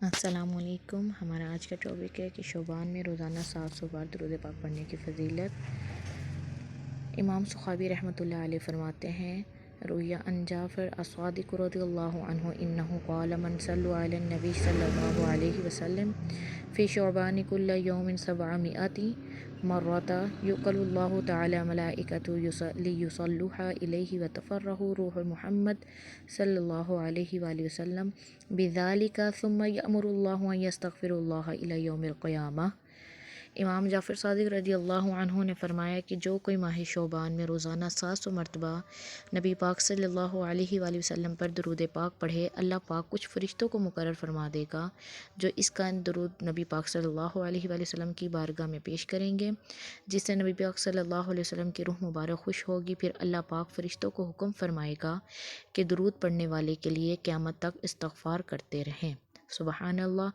السلام علیکم۔ ہمارا آج کا ٹاپک ہے کہ شعبان میں روزانہ 700 بار درود پاک پڑھنے کی فضیلت۔ امام سخاوی رحمۃ اللہ علیہ فرماتے ہیں، رویہ ان جعفر الصادق رضی اللہ عنہ انہ قال من صلوا علی النبی صلی اللہ علیہ وسلم فی شعبان کل یوم 700 مرۃ یقل اللہ تعالی ملائکۃ لیصلوا علیہ وتفرح روح محمد صلی اللہ علیہ وآلہ وسلم بذالک ثم یأمر اللہ ان یستغفر اللہ الی یوم القیامہ۔ امام جعفر صادق رضی اللہ عنہ نے فرمایا کہ جو کوئی ماہ شعبان میں روزانہ 700 مرتبہ نبی پاک صلی اللہ علیہ وآلہ وسلم پر درود پاک پڑھے، اللہ پاک کچھ فرشتوں کو مقرر فرما دے گا جو اس کا درود نبی پاک صلی اللہ علیہ وآلہ وسلم کی بارگاہ میں پیش کریں گے، جس سے نبی پاک صلی اللہ علیہ وسلم کی روح مبارک خوش ہوگی۔ پھر اللہ پاک فرشتوں کو حکم فرمائے گا کہ درود پڑھنے والے کے لیے قیامت تک استغفار کرتے رہیں۔ سبحان اللہ۔